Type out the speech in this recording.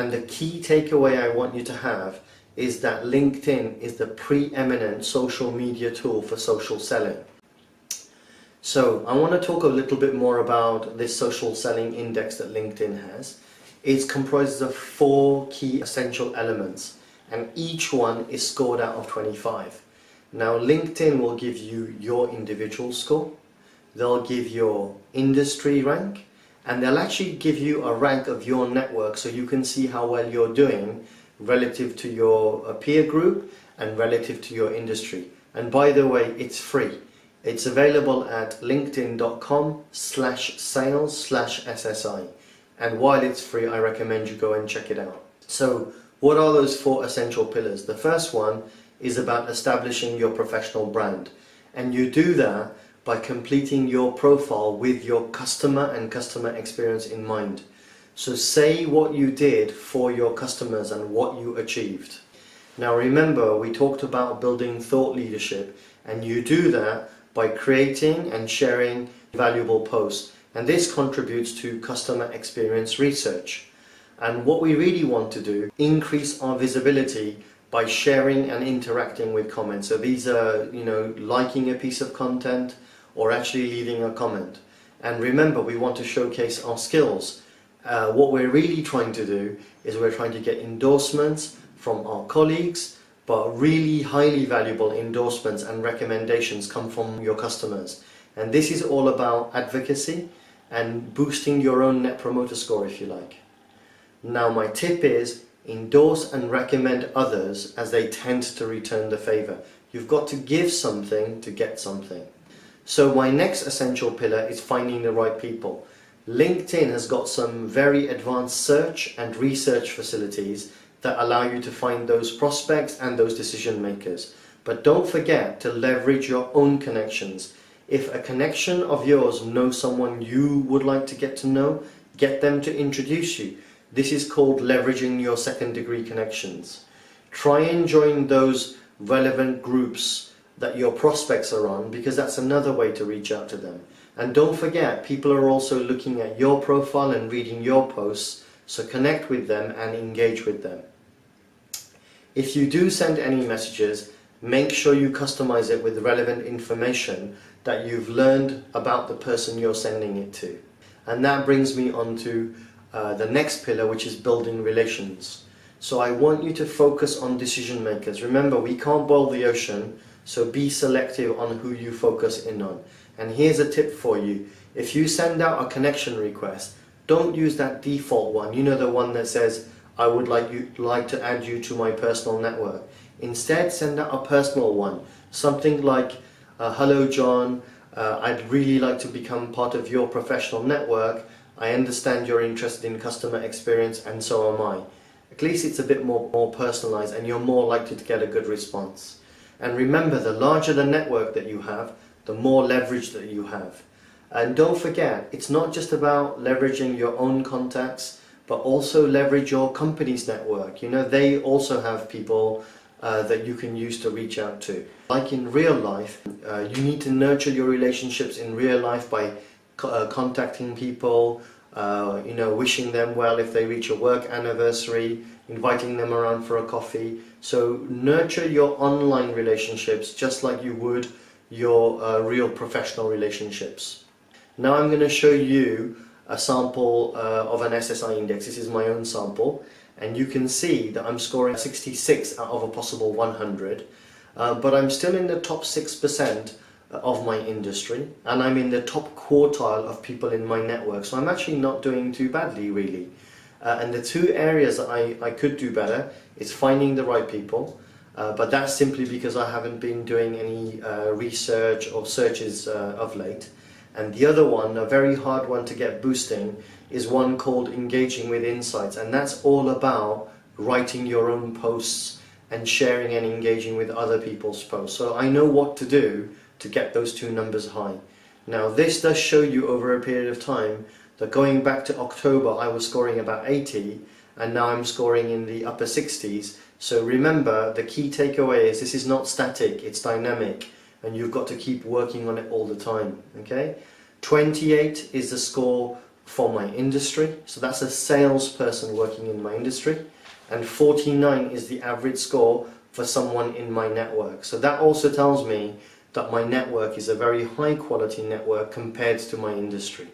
And the key takeaway I want you to have is that LinkedIn is the preeminent social media tool for social selling. So I want to talk a little bit more about this social selling index that LinkedIn has. It's comprised of 4 key essential elements, and each one is scored out of 25. Now LinkedIn will give you your individual score, they'll give your industry rank, and they'll actually give you a rank of your network so you can see how well you're doing relative to your peer group and relative to your industry. And by the way, it's free. It's available at linkedin.com/sales/SSI. And while it's free, I recommend you go and check it out. So what are those 4 essential pillars? The first one is about establishing your professional brand. And you do that by completing your profile with your customer and customer experience in mind. So say what you did for your customers and what you achieved. Now remember, we talked about building thought leadership, and you do that by creating and sharing valuable posts. And this contributes to customer experience research. And what we really want to do, increase our visibility by sharing and interacting with comments. So these are, liking a piece of content or actually leaving a comment. And remember, we want to showcase our skills. What we're really trying to do is we're trying to get endorsements from our colleagues, but really highly valuable endorsements and recommendations come from your customers. And this is all about advocacy and boosting your own net promoter score, if you like. Now my tip is endorse and recommend others, as they tend to return the favor. You've got to give something to get something. So my next essential pillar is finding the right people. LinkedIn has got some very advanced search and research facilities that allow you to find those prospects and those decision makers. But don't forget to leverage your own connections. If a connection of yours knows someone you would like to get to know, get them to introduce you. This is called leveraging your second-degree connections. Try and join those relevant groups that your prospects are on, because that's another way to reach out to them. And don't forget, people are also looking at your profile and reading your posts, so connect with them and engage with them. If you do send any messages, make sure you customize it with relevant information that you've learned about the person you're sending it to. And that brings me on to the next pillar, which is building relations. So I want you to focus on decision makers. Remember, we can't boil the ocean, so be selective on who you focus in on. And here's a tip for you. If you send out a connection request, don't use that default one. You know, the one that says, I would like to add you to my personal network. Instead, send out a personal one. Something like, hello John, I'd really like to become part of your professional network. I understand you're interested in customer experience, and so am I. At least it's a bit more personalized, and you're more likely to get a good response. And remember, the larger the network that you have, the more leverage that you have. And don't forget, it's not just about leveraging your own contacts, but also leverage your company's network. You know, they also have people that you can use to reach out to. Like in real life, you need to nurture your relationships in real life by contacting people, wishing them well if they reach a work anniversary, inviting them around for a coffee. So nurture your online relationships just like you would your real professional relationships. Now I'm going to show you a sample of an SSI index. This is my own sample, and you can see that I'm scoring 66 out of a possible 100, but I'm still in the top 6% of my industry, and I'm in the top quartile of people in my network, so I'm actually not doing too badly really. And the 2 areas that I could do better is finding the right people, but that's simply because I haven't been doing any research or searches of late. And the other one, a very hard one to get boosting, is one called engaging with insights, and that's all about writing your own posts and sharing and engaging with other people's posts. So I know what to do to get those 2 numbers high. Now this does show you over a period of time that going back to October I was scoring about 80, and now I'm scoring in the upper 60s. So remember, the key takeaway is this is not static, it's dynamic, and you've got to keep working on it all the time. Okay, 28 is the score for my industry. So that's a salesperson working in my industry. And 49 is the average score for someone in my network. So that also tells me that my network is a very high quality network compared to my industry.